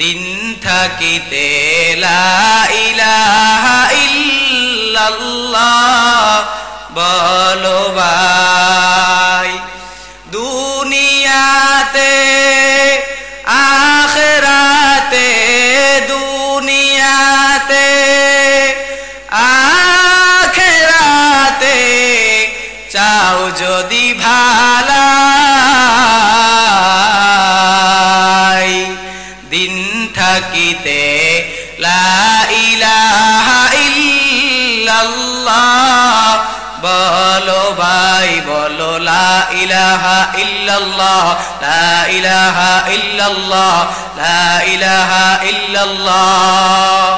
দিন থাকিতে লা ইলাহা ইল্লাল্লাহ বলো ভাই। দুনিয়াতে আখিরাতে, দুনিয়াতে আখিরাতে চাও যদি ভালাই, দিন থাকিতে লা ইলাহা ইল্লাল্লাহ বলো ভাই বলো লা ইলাহা ইল্লাল্লাহ, লা ইলাহা ইল্লাল্লাহ, লা ইলাহা ইল্লাল্লাহ।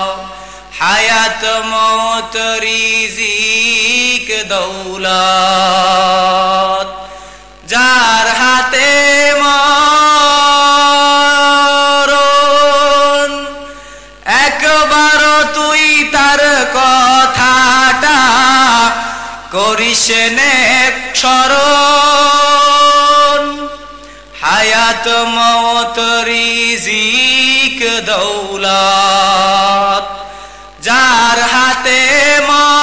হায়াত মৌত রিজিক দৌলত যার হাতে মরণ, একবার তুই তার কথাটা করিস নেক স্মরণ। হায়াত মৌত রিজিক দৌলত যার হাতে মরণ,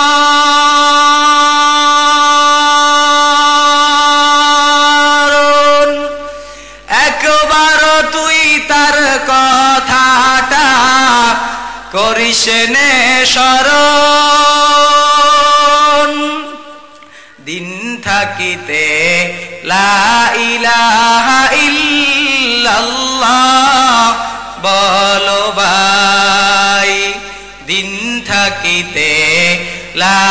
একবার তুই তার কথাটা করিস নে স্মরণ। দিন থাকিতে লা ইলাহা ইল্লাল্লাহ বলো ভাই, দিন থাকিতে লা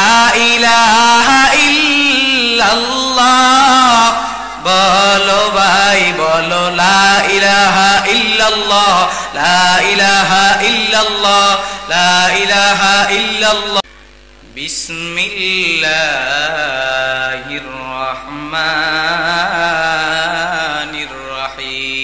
ইলাহা ইল্লাল্লাহ বলো ভাই বলো লা ইলাহা ইল্লাল্লাহ, লা ইলাহা ইল্লাল্লাহ, লা ইলাহা ইল্লাল্লাহ। বিসমিল্লাহির রহমানির রহিম।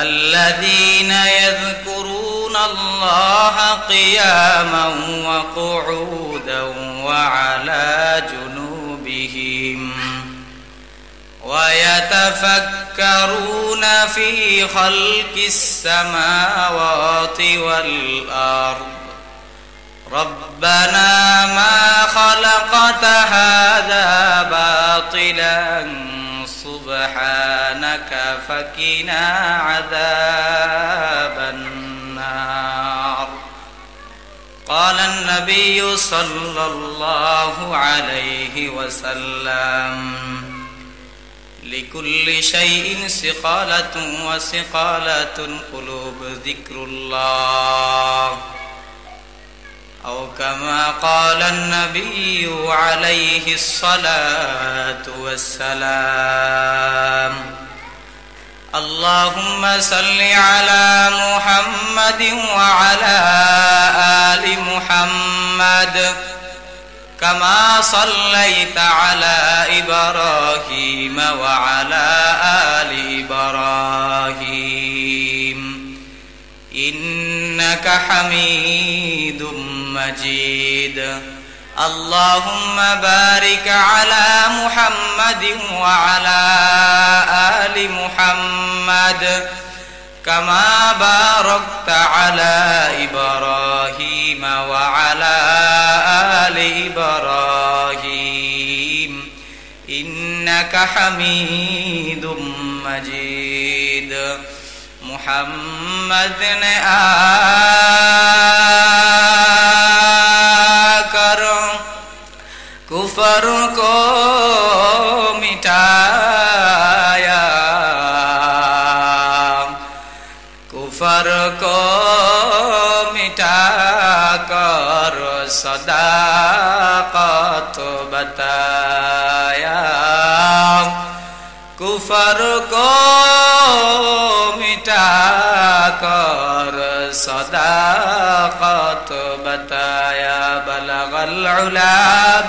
الذين يذكرون الله قياما وقعودا وعلى جنوبهم ويتفكرون في خلق السماوات والأرض ربنا ما خلقت هذا باطلا سبحانك فقنا عذاب النار. قال النبي صلى الله عليه وسلم لكل شيء سقالة وسقالة القلوب ذكر الله، أو كما قال النبي عليه الصلاة والسلام. اللهم صل على محمد وعلى آل محمد كما صليت على إبراهيم وعلى آل إبراهيم إنك حميد مجيد. اللهم بارك على محمد وعلى آل محمد كما باركت على إبراهيم وعلى آل إبراهيم إنك حميد مجيد. محمد نے آکر کفر کو مٹایا، کفر کو مٹا کر صداقت بتایا، کفر کو مٹا کر صداقت بتایا. بلغ العلا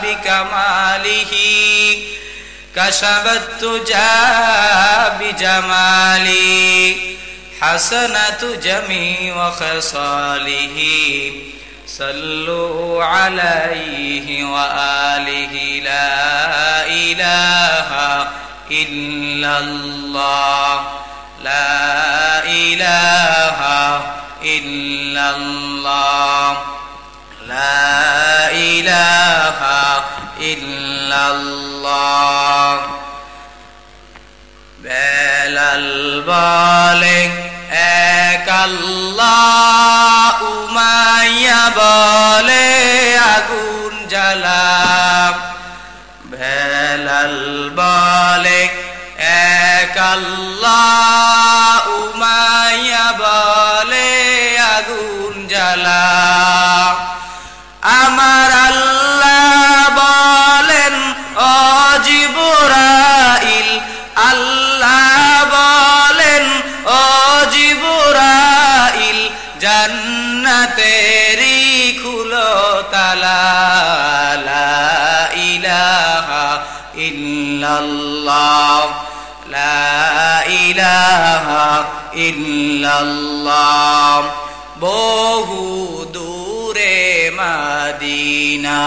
بکمالہ کشف التجا بجمالہ حسنت جمیع خصالہ. صلوا علیہ وآلہ لا الہ ইল্লাল্লাহ লা ইলাহা ইল্লাল্লাহ লা ইলাহা ইল্লাল্লাহ। বেলাল বলে এক আল্লাহ, উমাইয়া বলে আগুন জ্বালা। বেলাল বলে এক আল্লাহ, উমাইয়া বলে আগুন জ্বালা। আমার আল্লাহ বলেন ও জিবরাইল, আল্লাহ বলেন ও জিবরাইল, জান্নাতেরি খুলো তালা। লা ইলাহা ইল্লাল্লাহ লা ইলাহা ইল্লাল্লাহ। বহু দূরে মদিনা,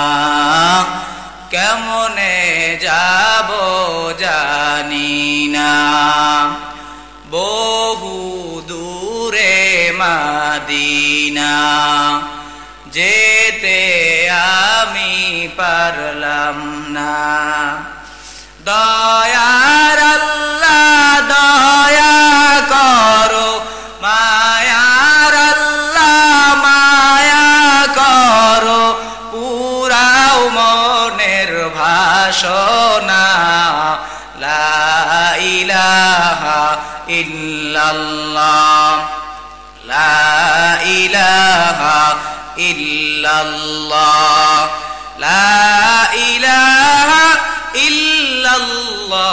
কেমনে যাব জানি না। বহু দূরে মদিনা, যেতে আমি পারলাম না। দয়ার আল্লাহ দয়া করো, মায়ার আল্লাহ মায়া করো, পুরাও মনের ভাষণা। লা ইলাহা ইল্লাল্লাহ লা ইলাহা ইল্লাল্লাহ লা ইলাহা ইল্লাল্লাহ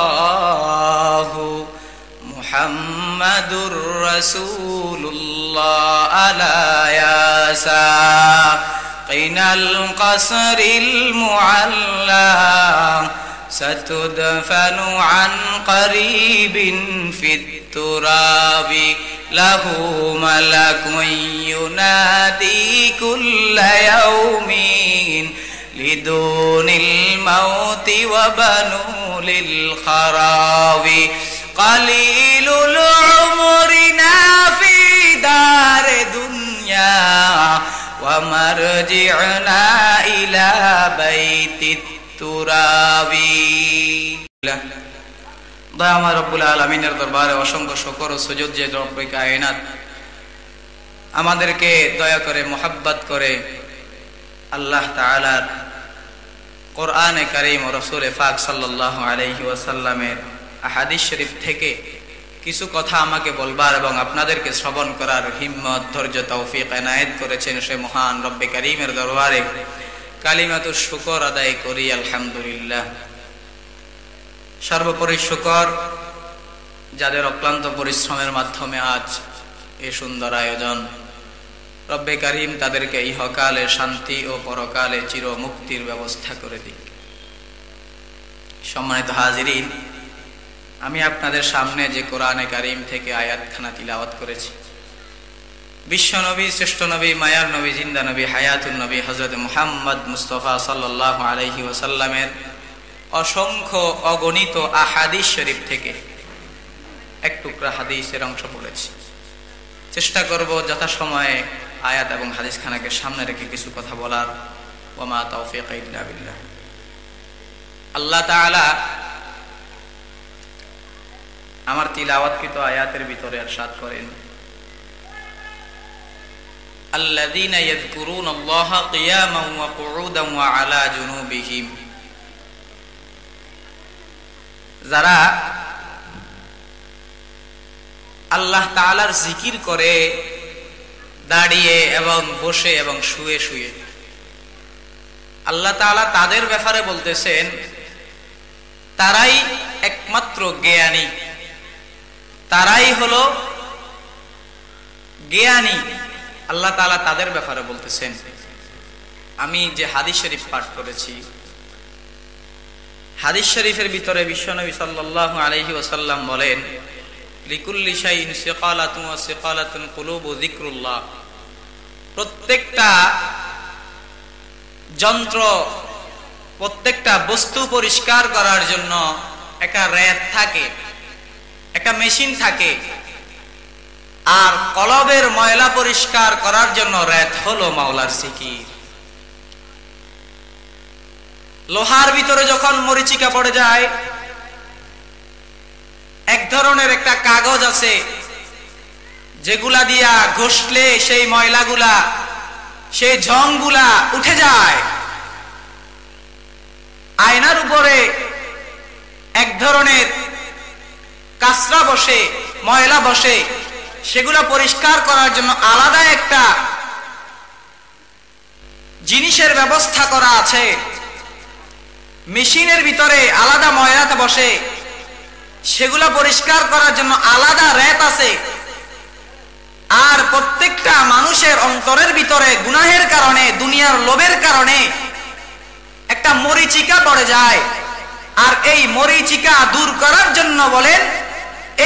মুহাম্মাদুর রাসূলুল্লাহ। আলা ইয়া সাকিনাল কসরিল মুআল্লা, ستدفن عن قريب في التراب، له ملك ينادي كل يوم لدون الموت وبنو للخراب. قليل العمر في دار دنيا ومرجعنا إلى بيت দয়াময় রব্বুল আলামিনের দরবারে অসংখ্য শুকর ও সুজুদ যে রব্বে কায়নাত আমাদেরকে দয়া করে মোহাব্বত করে আল্লাহ তাআলার কোরআনে কারীম ও রাসূলে পাক সাল্লাল্লাহু আলাইহি ওয়াসাল্লামের আহাদিস শরীফ থেকে কিছু কথা আমাকে বলবার এবং আপনাদেরকে শ্রবণ করার হিম্মত, ধৈর্য, তৌফিক এনায়েত করেছেন সে মহান রব্বে কারীমের দরবারে কালিমাতুশ শুকর আদায় করি আলহামদুলিল্লাহ। সর্বোপরি শুকর যাদের অক্লান্ত পরিশ্রমের মাধ্যমে আজ এই সুন্দর আয়োজন, রব্বে কারীম তাদেরকে ইহকালে শান্তি ও পরকালে চির মুক্তির ব্যবস্থা করে দিক। সম্মানিত হাজিরিন, আমি আপনাদের সামনে যে কোরআনে কারীম থেকে আয়াতখানা তিলাওয়াত করেছি, বিশ্বনবী, শ্রেষ্ঠ নবী, মায়ার নবী, জিন্দা নবী, হায়াতুন নবী হযরত মুহাম্মদ মুস্তাফা সাল্লাল্লাহু আলাইহি ওয়াসাল্লামের অসংখ্য অগণিত আহাদিস শরীফ থেকে এক টুকরা হাদিসের অংশ পড়েছি। চেষ্টা করব যথাসময়ে আয়াত এবং হাদিসখানাকে সামনে রেখে কিছু কথা বলার। ওয়া মা তাওফীক ইল্লা বিল্লাহ। আল্লাহ তাআলা আমার তিলাওয়াতকৃত আয়াতের ভিতরে ইরশাদ করেন, الذين يذكرون الله قياما وقعودا وعلى جنوبهم, যারা আল্লাহ তাআলার জিকির করে দাঁড়িয়ে এবং বসে এবং শুয়ে শুয়ে। আল্লাহ তাআলা তাদের ব্যাপারে বলতেছেন তারাই একমাত্র জ্ঞানী, তারাই হলো জ্ঞানী। আল্লাহ তাআলা তাদের ব্যাপারে বলতেছেন। আমি যে হাদিস শরীফ পাঠ করেছি, হাদিস শরীফের ভিতরে বিশ্বনবী সাল্লাল্লাহু আলাইহি ওয়াসাল্লাম বলেন, লিকুল্লি শাইইন সিকালাতুন ওয়া সিকালাতুল কুলুবু যিকরুল্লাহ। প্রত্যেকটা যন্ত্র, প্রত্যেকটা বস্তু পরিষ্কার করার জন্য একটা রেত থাকে, একটা মেশিন থাকে, আর কলবের ময়লা পরিষ্কার করার জন্য রেত হলো মাওলার জিকির। লোহার ভিতরে যখন মরিচিকা পড়ে যায়, এক ধরনের একটা কাগজ আছে যেগুলা দিয়া ঘষলে সেই ময়লাগুলা, সেই ঝংগুলা উঠে যায়। আয়নার উপরে এক ধরনের কাঁচরা বসে, ময়লা বসে, সেগুলা পরিষ্কার করার জন্য আলাদা একটা জিনিসের ব্যবস্থা করা আছে। মেশিনের ভিতরে আলাদা ময়লাতে বসে, সেগুলা পরিষ্কার করার জন্য আলাদা রেত আছে। আর প্রত্যেকটা মানুষের অন্তরের ভিতরে গুনাহের কারণে, দুনিয়ার লোভের কারণে একটা মরিচিকা পড়ে যায়। আর এই মরিচিকা দূর করার জন্য বলেন,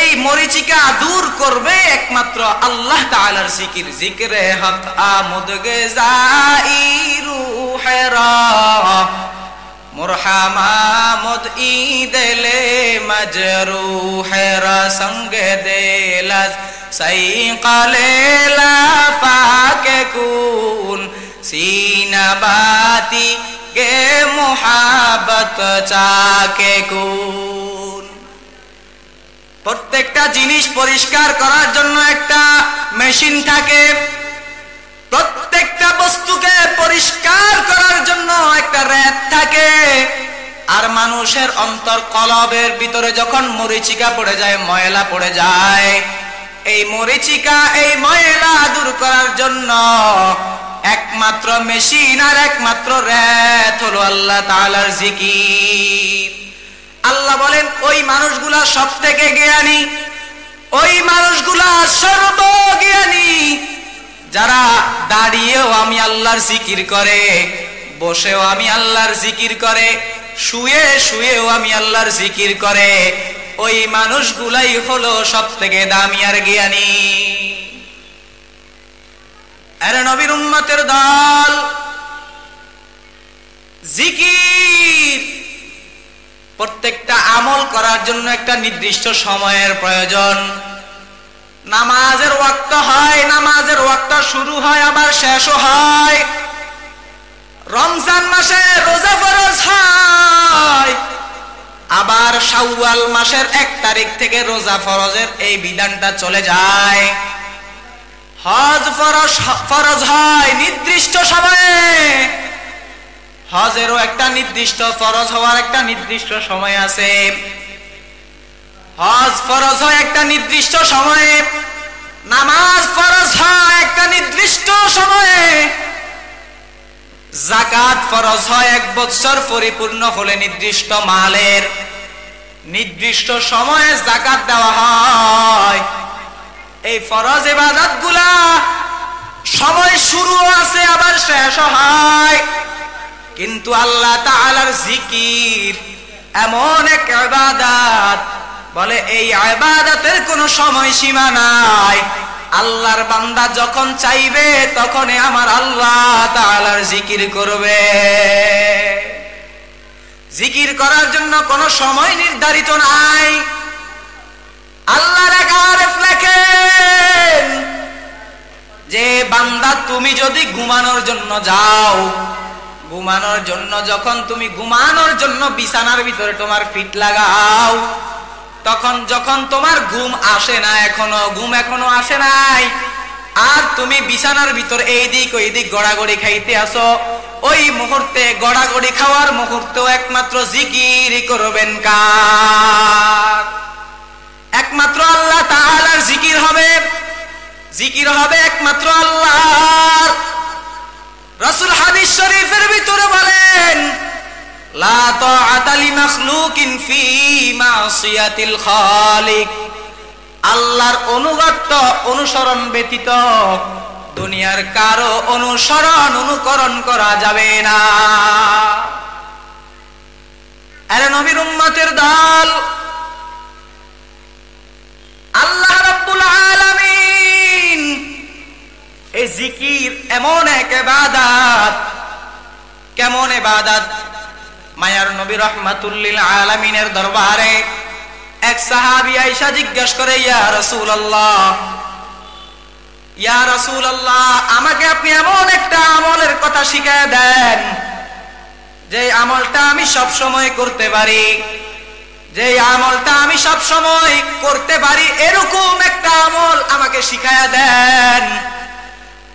এই মরিচিকা দূর করবে একমাত্র আল্লাহ তাআলার জিকির। জিকরে হক আমুদ গজাই রূহেরা মুরহামামুদ ঈদলে মজরুহেরা সঙ্গে দেলাজ সাইকালে লা পাকে কুন সিনাবাতি গে মুহাব্বত চাকে কুন। প্রত্যেকটা জিনিস পরিষ্কার করার জন্য একটা মেশিন থাকে, প্রত্যেকটা বস্তুকে পরিষ্কার করার জন্য একটা রেত থাকে। আর মানুষের অন্তর কলবের ভিতরে যখন মরিচিকা পড়ে যায়, ময়লা পড়ে যায়, এই মরিচিকা, এই ময়লা দূর করার জন্য একমাত্র মেশিন আর একমাত্র রেত হলো আল্লাহ তাআলার জিকির। আল্লাহ বলেন, ওই মানুষগুলা সব থেকে জ্ঞানী, ওই মানুষগুলা সর্বজ্ঞানী যারা দাঁড়িয়েও আমি আল্লাহর জিকির করে, বসেও আমি আল্লাহর জিকির করে, শুয়ে শুয়েও আমি আল্লাহর জিকির করে। ওই মানুষগুলাই হলো সব থেকে দামি আর জ্ঞানী। আরে নবীর উম্মতের দল, জিকির প্রত্যেকটা আমল করার জন্য একটা নির্দিষ্ট সময়ের প্রয়োজন। নামাজের ওয়াক্ত হয়, নামাজের ওয়াক্ত শুরু হয় আবার শেষও হয়। রমজান মাসে রোজা ফরজ হয়, আবার শাওয়াল মাসের 1 তারিখ থেকে রোজা ফরজের এই বিধানটা চলে যায়। হজ ফরজ হয় নির্দিষ্ট সময়ে, হজেরও একটা নির্দিষ্ট, ফরজ হওয়ার একটা নির্দিষ্ট সময় আছে। হজ ফরজ হয় একটা নির্দিষ্ট সময়ে, নামাজ ফরজ হয় একটা নির্দিষ্ট সময়ে, যাকাত ফরজ হয় 1 বছর পরিপূর্ণ হলে নির্দিষ্ট মালের নির্দিষ্ট সময়ে যাকাত দেওয়া হয়। এই ফরজ ইবাদতগুলা সময় শুরু আছে আবার শেষ হয়। কিন্তু আল্লাহ তাআলার জিকির এমন এক ইবাদত, বলে এই ইবাদতের কোনো সময় সীমা নাই। আল্লাহর বান্দা যখন চাইবে তখনই আমার আল্লাহ তাআলার জিকির করবে। জিকির করার জন্য কোনো সময় নির্ধারিত নাই। আল্লাহর এক আরেফ লেখেন যে বান্দা, তুমি যদি ঘুমানোর জন্য যাও, ঘুমানোর জন্য যখন তুমি ঘুমানোর জন্য বিছানার ভিতরে তোমার ফিট লাগাও, তখন যখন তোমার ঘুম আসে না, ঘুম এখনো আসে নাই, আর তুমি বিছানার ভিতর এইদিক ওইদিক গড়াগড়ি খাইতে আসো, ওই মুহূর্তে গড়াগড়ি খাওয়ার মুহূর্তেও একমাত্র জিকির করবেন কার? একমাত্র আল্লাহ তাআলার জিকির হবে। জিকির হবে একমাত্র আল্লাহর। রাসূল হাদিস শরীফের ভিতরে বলেন, লা তাআতা লিমাখলুকিন ফি মাসিয়াতিল খালিক। আল্লাহর অনুগত অনুসরণ ব্যতীত দুনিয়ার কারো অনুকরণ করা যাবে না। আরে নবীর উম্মতের দল, আল্লাহ রাব্বুল আলামিন এই জিকির এমন এক ইবাদত, কেমন ইবাদত মায়ার নবী রাহমাতুল লিল আলামিনের দরবারে এক সাহাবী আয়েশা জিজ্ঞেস করে, ইয়া রাসূলুল্লাহ, ইয়া রাসূলুল্লাহ, আমাকে আপনি এমন একটা আমলের কথা শিখিয়ে দেন যে আমলটা আমি সব সময় করতে পারি, যে আমলটা আমি সব সময় করতে পারি, এরকম একটা আমল আমাকে শিখায়া দেন।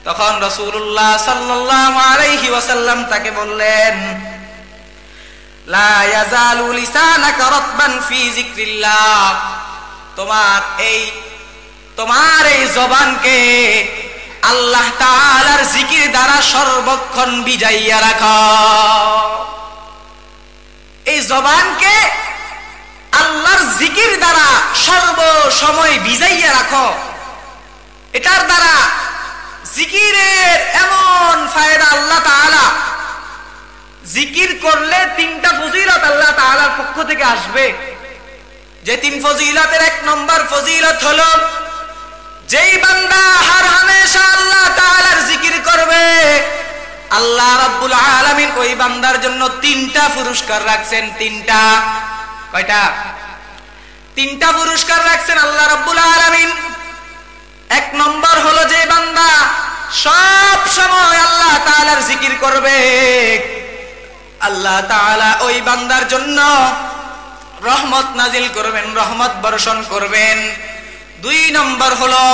তখন রাসূলুল্লাহ সাল্লাল্লাহু আলাইহি ওয়াসাল্লাম তাকে বললেন, লা ইয়াজালু লিসানাকা রাতবান ফি যিকরিল্লাহ, তোমার এই জবানকে আল্লাহ তাআলার জিকির দ্বারা সর্বক্ষণ ভিজাইয়া রাখো। এই জবানকে আল্লাহর জিকির দ্বারা সর্ব সময় ভিজাইয়া রাখো। এটার দ্বারা জিকিরের এমন ফায়দা আল্লাহ তাআলা, জিকির করলে তিনটা ফজিলত আল্লাহ তাআলার পক্ষ থেকে আসবে। যে তিন ফজিলতের এক নম্বর ফজিলত হলো, যেই বান্দা হর হামেশা আল্লাহ তাআলার জিকির করবে, আল্লাহ রাব্বুল আলামিন ওই বান্দার জন্য তিনটা পুরস্কার রাখছেন। তিনটা, কয়টা? তিনটা পুরস্কার রাখছেন আল্লাহ রাব্বুল আলামিন। এক নম্বর হলো, যে বান্দা সব সময় আল্লাহ তাআলার জিকির করবে, আল্লাহ তাআলা ওই বান্দার জন্য রহমত নাজিল করবেন, রহমত বর্ষণ করবেন। দুই নম্বর হলো,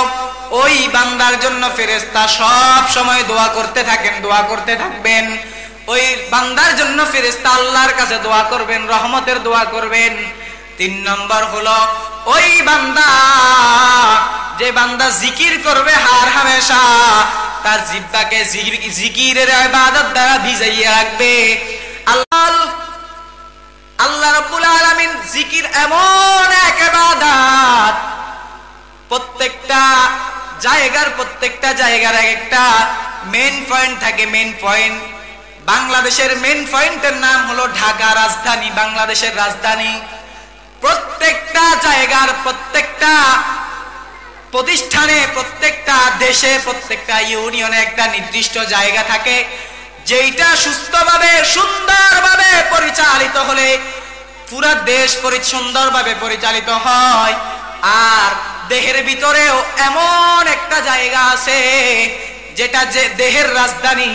ওই বান্দার জন্য ফেরেশতা সব সময় দোয়া করতে থাকেন, দোয়া করতে থাকবেন। ওই বান্দার জন্য ফেরেশতা আল্লাহর কাছে দোয়া করবেন, রহমতের দোয়া করবেন। তিন নম্বর হলো, ওই বান্দা, যে বান্দা জিকির করবে হার হামেশা, তার জিহ্বাকে জিকিরের ইবাদত দ্বারা ভিজাইয়া রাখবে। আল্লাহ রাব্বুল আলামিন জিকির এমন এক ইবাদত, প্রত্যেকটা জায়গার একটা মেইন পয়েন্ট থাকে। মেইন পয়েন্ট, বাংলাদেশের মেইন পয়েন্টের নাম হলো ঢাকা রাজধানী, বাংলাদেশের রাজধানী। প্রত্যেকটা জায়গার, প্রত্যেকটা প্রতিষ্ঠানে, প্রত্যেকটা দেশে, প্রত্যেকটা ইউনিয়নে একটা নির্দিষ্ট জায়গা থাকে, যেটা সুস্থভাবে সুন্দরভাবে পরিচালিত হলে পুরা দেশ সুন্দরভাবে পরিচালিত হয়। আর দেহের ভিতরেও এমন একটা জায়গা আছে যেটা যে দেহের রাজধানী,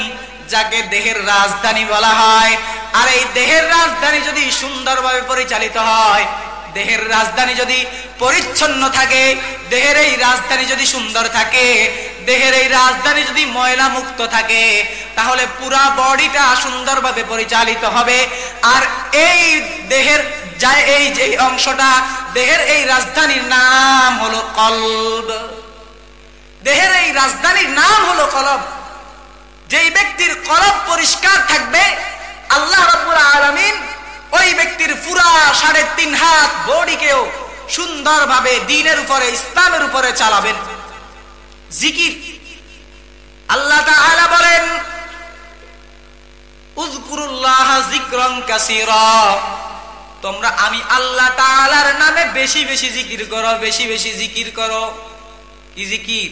যাকে দেহের রাজধানী বলা হয়। আর এই দেহের রাজধানী যদি সুন্দরভাবে পরিচালিত হয়, দেহের রাজধানী যদি পরিচ্ছন্ন থাকে, দেহের এই রাজধানী যদি সুন্দর থাকে, দেহের এই রাজধানী যদি ময়লা মুক্ত থাকে, তাহলে পুরা বডিটা সুন্দরভাবে পরিচালিত হবে। আর এই দেহের এই যে অংশটা, দেহের এই রাজধানীর নাম হলো কলব। দেহের এই রাজধানীর নাম হলো কলব। যেই ব্যক্তির কলব পরিষ্কার থাকবে, আল্লাহ রাব্বুল আলামিন ওই ব্যক্তির পুরা 3.5 হাত বডিকেও সুন্দরভাবে দ্বীনের উপরে, ইসলামের উপরে চালাবেন। জিকির, আল্লাহ তাআলা বলেন, উযকুরুল্লাহ যিকরান কাসীরা, তোমরা আমি আল্লাহ তাআলার নামে বেশি বেশি জিকির করো, বেশি বেশি জিকির করো। কি জিকির?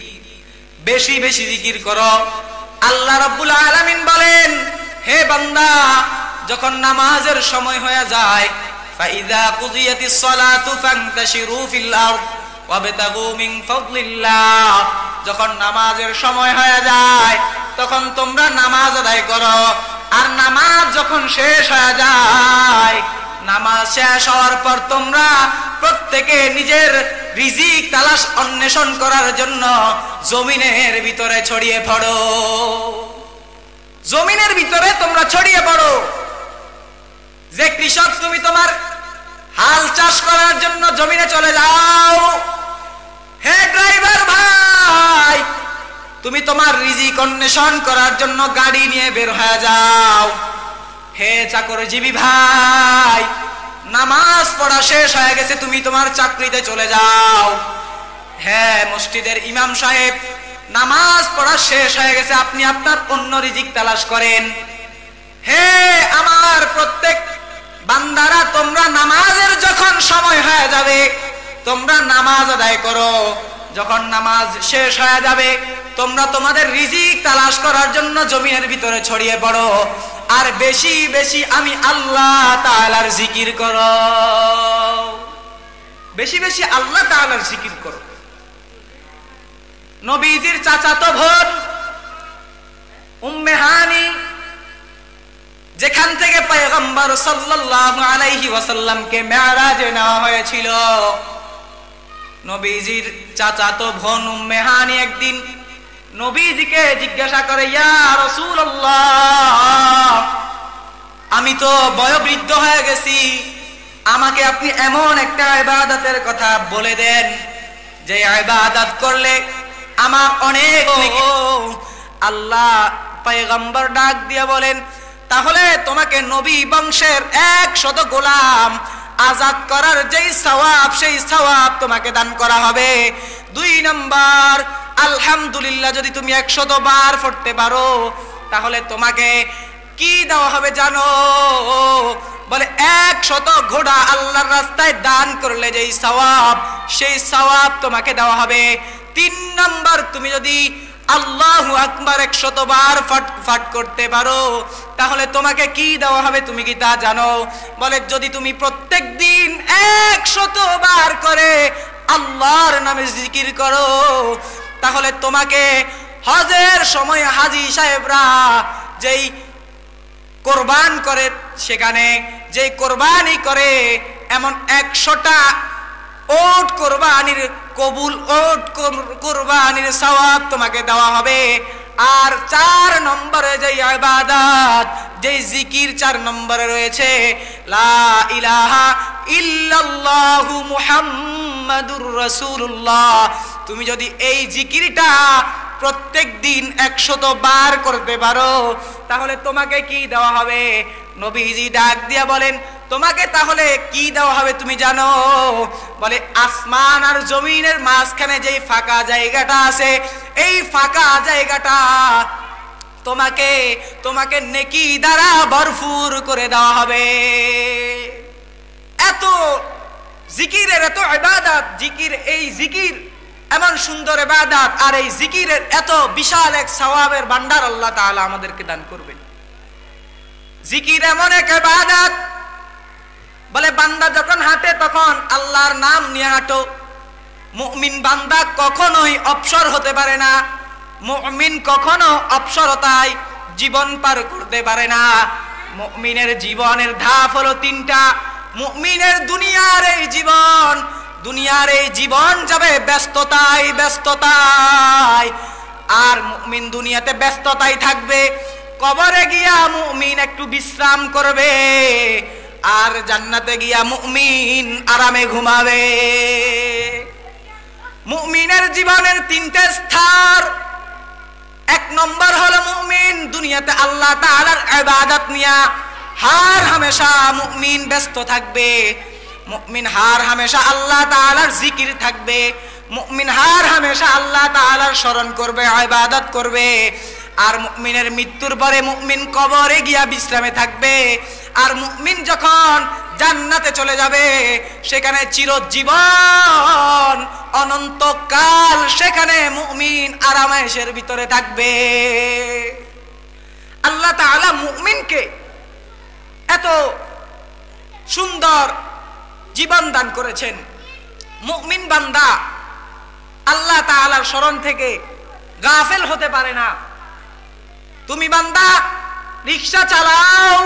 বেশি বেশি জিকির করো। আল্লাহ রাব্বুল আলামিন বলেন, হে বান্দা, যখন নামাজের সময় হয়ে যায়, ফাইযা কুদিয়াতিস সালাতু ফান্তাশিরু ফিল আরদ ওয়াবতাগু মিন ফাদলিল্লাহ, যখন নামাজের সময় হয়ে যায় তখন তোমরা নামাজ আদায় করো। আর নামাজ যখন শেষ হয়ে যায়, নামাজ শেষ হওয়ার পর তোমরা প্রত্যেকে নিজের রিজিক তালাশ অন্বেষণ করার জন্য জমিনের ভিতরে ছড়িয়ে পড়ো। জমিনের ভিতরে তোমরা ছড়িয়ে পড়ো। যে কৃষক, তুমি তোমার হাল চাষ করার জন্য জমিনে চলে যাও। হে ড্রাইভার ভাই, তুমি তোমার রিজিক অন্বেষণ করার জন্য গাড়ি নিয়ে বের হয়ে যাও। হে চাকরিজীবী ভাই, নামাজ পড়া শেষ হয়ে গেছে, তুমি তোমার চাকরিতে চলে যাও। হ্যাঁ মসজিদের ইমাম সাহেব, নামাজ পড়া শেষ হয়ে গেছে, আপনি আপনার অন্য রিজিক তালাশ করেন। হে আমার প্রত্যেক বান্দারা, তোমরা নামাজের যখন সময় হয়ে যাবে তোমরা নামাজ আদায় করো। যখন নামাজ শেষ হয়ে যাবে তোমরা তোমাদের রিজিক তালাশ করার জন্য জমিনের ভিতরে ছড়িয়ে পড়ো। আর বেশি বেশি আমি আল্লাহ তাআলার জিকির করো, বেশি বেশি আল্লাহ তাআলার জিকির করো। নবীজির চাচাতো বোন উম্মে হানি, যেখান থেকে পয়গম্বর সাল্লাল্লাহু আলাইহি ওয়াসাল্লামকে মেরাজে নেওয়া হয়েছিল, নবীজির চাচাতো বোন উম্মে হানি একদিন নবীজিকে জিজ্ঞাসা করে, ইয়া রাসূলুল্লাহ, আমি তো বয়োবৃদ্ধ হয়ে গেছি, আমাকে আপনি এমন একটা ইবাদতের কথা বলে দেন যে ইবাদত করলে আমার অনেক। আল্লাহ পয়গম্বর ডাক দিয়ে বলেন, তাহলে তোমাকে নবী বংশের 100 গোলাম আজাদ করার যেই সওয়াব, সেই সওয়াব তোমাকে দান করা হবে। 2 নম্বর, আলহামদুলিল্লাহ যদি তুমি 100 বার পড়তে পারো, তাহলে তোমাকে কি দেওয়া হবে জানো? বলে 100 ঘোড়া আল্লাহর রাস্তায় দান করলে যেই সওয়াব, সেই সওয়াব তোমাকে দেওয়া হবে। 3 নম্বর, তুমি যদি আল্লাহু আকবার 100 বার ফাট করতে পারো, তাহলে তোমাকে কি দেওয়া হবে তুমি কি তা জানো? বলে যদি তুমি প্রত্যেক দিন 100 বার করে আল্লাহর নামে জিকির করো, তাহলে তোমাকে হজের সময় হাজী সাহেবরা যেই কোরবান করে, সেখানে যেই কোরবানি করে এমন 100টা ওট কোরবানির কবুল ওট কোরবানির সওয়াব তোমাকে দেওয়া হবে। আর 4 নম্বরে যেই ইবাদত, যেই জিকির 4 নম্বরে রয়েছে, লা ইলাহা ইল্লাল্লাহু মুহাম্মাদুর রাসূলুল্লাহ, তুমি যদি এই জিকিরটা প্রত্যেক দিন 100 বার করতে পারো, তাহলে তোমাকে কি দেওয়া হবে? নবীজি ডাক দিয়া বলেন, তোমাকে তাহলে কি দেওয়া হবে তুমি জানো? বলে আসমান আর জমিনের মাঝখানে যেই ফাঁকা জায়গাটা আছে, এই ফাঁকা জায়গাটা তোমাকে নেকি দ্বারা ভরপুর করে দেওয়া হবে। এত জিকিরের এত ইবাদত, এই জিকির এমন সুন্দর ইবাদত, আর এই জিকিরের এত বিশাল এক সওয়াবের ভান্ডার আল্লাহ তাআলা আমাদেরকে দান করবেন। জিকির এমন এক ইবাদত, বলে বান্দা যখন হাঁটে তখন আল্লাহর নাম নিয়ে হাঁটো। মুমিন বান্দা কখনোই অপসর হতে পারে না, মুমিন কখনো অপসরতায় জীবন পার করতে পারে না। মুমিনের জীবনের ধাপ হলো 3টা। মুমিনের দুনিয়ার এই জীবন যাবে ব্যস্ততায়, আর মুমিন দুনিয়াতে ব্যস্ততায় থাকবে। কবরে গিয়া মুমিন একটু বিশ্রাম করবে, আর জান্নাতে গিয়া মুমিন আরামে ঘুমাবে। মুমিনের জীবনের 3টে স্তর। 1 নম্বর হলো মুমিন দুনিয়াতে আল্লাহ তাআলার ইবাদত নিয়া হার হামেশা মুমিন ব্যস্ত থাকবে। মুমিন হার হামেশা আল্লাহ তাআলার জিকির থাকবে। মুমিন হার হামেশা আল্লাহ তাআলার স্মরণ করবে, ইবাদত করবে। আর মুমিনের মৃত্যুর পরে মুমিন কবরে গিয়া বিশ্রামে থাকবে। আর মুমিন যখন জান্নাতে চলে যাবে, সেখানে চিরজীবন অনন্তকাল সেখানে মুমিন আরামেশের ভিতরে থাকবে। আল্লাহ তাআলা মুমিনকে এত সুন্দর জীবন দান করেছেন। মুমিন বান্দা আল্লাহ তাআলার স্মরণ থেকে গাফেল হতে পারে না। তুমি বান্দা রিকশা চালাও,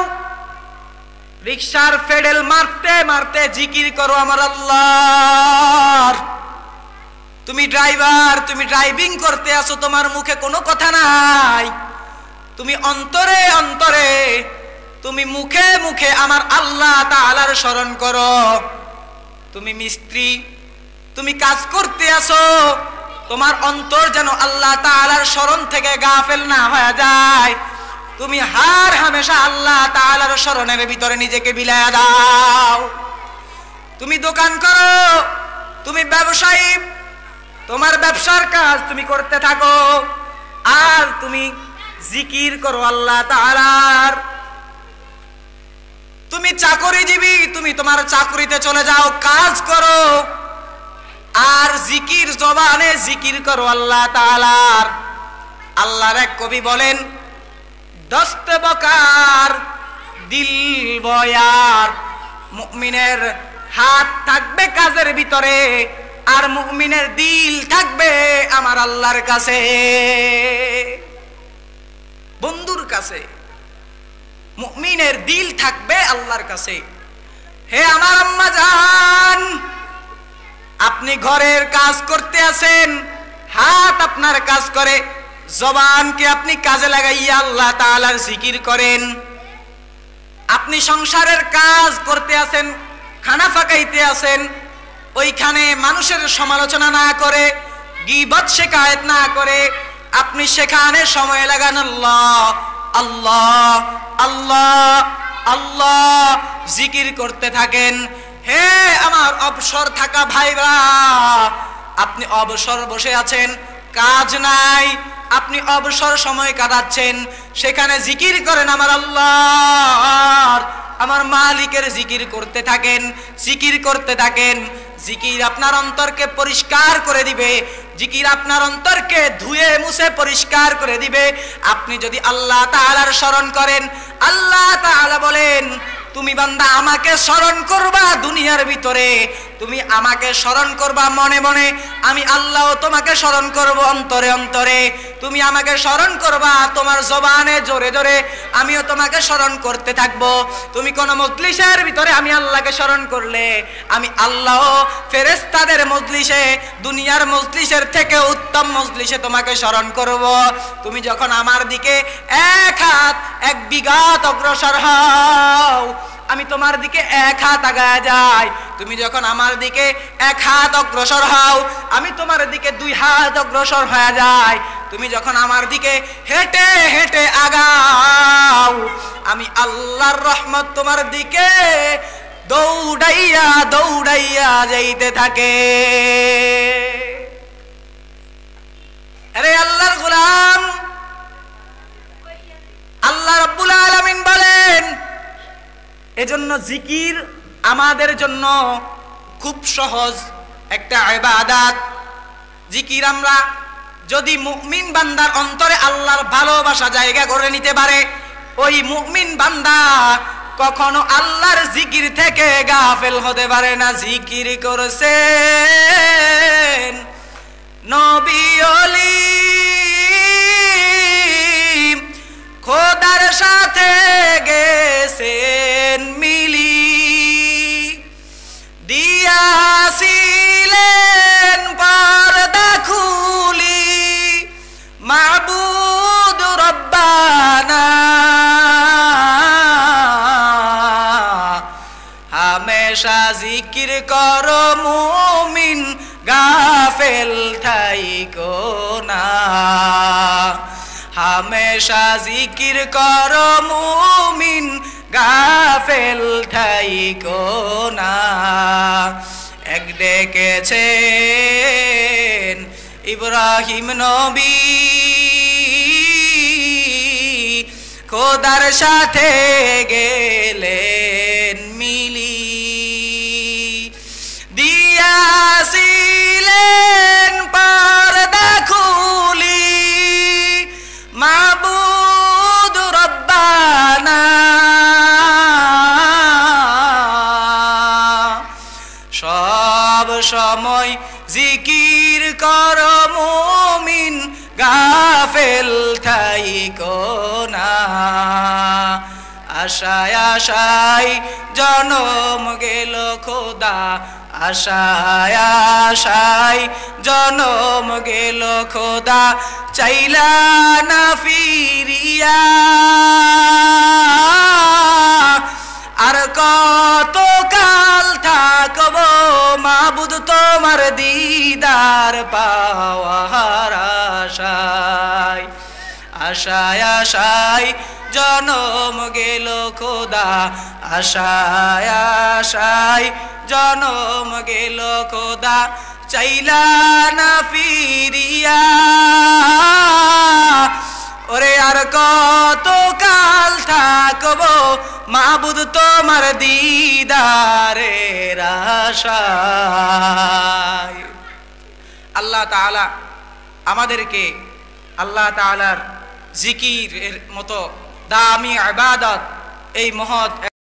রিকশার পেডেল মারতে মারতে জিকির করো আমার আল্লাহর। তুমি ড্রাইভার, তুমি ড্রাইভিং করতে আসো, তোমার মুখে কোনো কথা নাই, তুমি অন্তরে অন্তরে, তুমি মুখে মুখে আমার আল্লাহ তাআলার স্মরণ করো। তুমি মিস্ত্রি, তুমি কাজ করতে আসো, তোমার অন্তর যেন আল্লাহ তাআলার স্মরণ থেকে গাফেল না হয়ে যায়। তুমি হার হামেশা আল্লাহ তাআলার স্মরণের ভিতরে নিজেকে বিলায়া দাও। তুমি দোকান করো, তুমি ব্যবসায়ী, তোমার ব্যবসার কাজ তুমি করতে থাকো, আর তুমি জিকির করো আল্লাহ তাআলার। তুমি চাকরিজীবী, তুমি তোমার চাকরিতে চলে যাও, কাজ করো, আর জিকির জবানে জিকির করো আল্লাহ তাআলার। আল্লাহর এক কবি বলেন, দস্ত বকার দিল বয়ার। মুমিনের হাত থাকবে কাজের ভিতরে, আর মুমিনের দিল থাকবে আমার আল্লাহর কাছে, বন্ধুর কাছে। মুমিনের দিল থাকবে আল্লাহর কাছে। হে আমার আম্মা জান, আপনি ঘরের কাজ করতে আছেন, হাত আপনার কাজ করে, জবানকে আপনি কাজে লাগাইয়া আল্লাহ তাআলার জিকির করেন। আপনি সংসারের কাজ করতে আছেন, খানা ফাকাইতে আছেন, ওইখানে মানুষের সমালোচনা না করে, গীবত শিকায়েত না করে, আপনি সেখানে সময় লাগান আল্লাহ আল্লাহ আল্লাহ আল্লাহ জিকির করতে থাকেন। হে আমার অবসর থাকা ভাইরা, আপনি অবসর বসে আছেন, কাজ নাই, আপনি অবসর সময় কাটাচ্ছেন, সেখানে জিকির করেন আমার আল্লাহর, আমার মালিকের জিকির করতে থাকেন, জিকির করতে থাকেন। জিকির আপনার অন্তরকে পরিষ্কার করে দিবে, জিকির আপনার অন্তরকে ধুয়ে মুছে পরিষ্কার করে দিবে। আপনি যদি আল্লাহ তাআলার স্মরণ করেন, আল্লাহ তাআলা বলেন, তুমি বান্দা আমাকে স্মরণ করবা দুনিয়ার ভিতরে, তুমি আমাকে স্মরণ করবা মনে মনে, আমি আল্লাহ তোমাকে স্মরণ করব অন্তরে অন্তরে। তুমি আমাকে স্মরণ করবা তোমার জবানে জোরে জোরে, আমিও তোমাকে স্মরণ করতে থাকবো। তুমি কোন মজলিসের ভিতরে আমি আল্লাহকে স্মরণ করলে, আমি আল্লাহ ফেরেশতাদের মজলিসে, দুনিয়ার মজলিসের থেকে উত্তম মজলিসে তোমাকে স্মরণ করব। তুমি যখন আমার দিকে এক হাত এক বিঘাত অগ্রসর হও, আমি তোমার দিকে এক হাত আগায় যাই। তুমি যখন আমার দিকে এক হাত অগ্রসর হও, আমি তোমার দিকে দুই হাত অগ্রসর হয়ে যাই। তুমি যখন আমার দিকে হেঁটে হেঁটে আগাও, আমি আল্লাহর রহমত তোমার দিকে দৌড়াইয়া দৌড়াইয়া যাইতে থাকে। আরে আল্লাহর গোলাম, আল্লাহ রাব্বুল আলামিন বলেন, এজন্য জিকির আমাদের জন্য খুব সহজ একটা ইবাদত। জিকির আমরা যদি মুমিন বান্দার অন্তরে আল্লাহর ভালোবাসা জায়গা করে নিতে পারে, ওই মুমিন বান্দা কখনো আল্লাহর জিকির থেকে গাফেল হতে পারে না। জিকির করছেন নবী ওলি, খোদার সাথে গেছেন মিলি, দিয়াছিলেন পর্দা খুলি, মাবুদ রব্বানা হামেশা জিকির করো মুমিন, গাফেল থাইকো না। হামেশা জিকির করো মুমিন, গাফেল থাইকো না। এক ডেকেছেন ইব্রাহিম নবী, খোদার সাথে গেলেন মিলি, দিয়াছিলেন পর্দা খুলি, মাবুদ রব্বানা সব সময় জিকির করো মুমিন, গাফেল থাইকো না। আশায় আশায় জনম গেল খোদা, আশায় আশায় জনম গেল খোদা, চাইলা না ফিরিয়া। আর কত কাল থাকবো মাবুদ তোমার দিদার পাওয়ার আশায়। আশায় আশায় জনম গেল খোদা, আশায় আশায় জনম গেল খোদা, চাইলা না ফিরিয়া। ওরে আর কত কাল থাকবো মাবুদ তোমার দিদারের আশায়। আল্লাহ তাআলা আমাদেরকে আল্লাহ তাআলার জিকিরের মতো দামি ইবাদত, এই মহৎ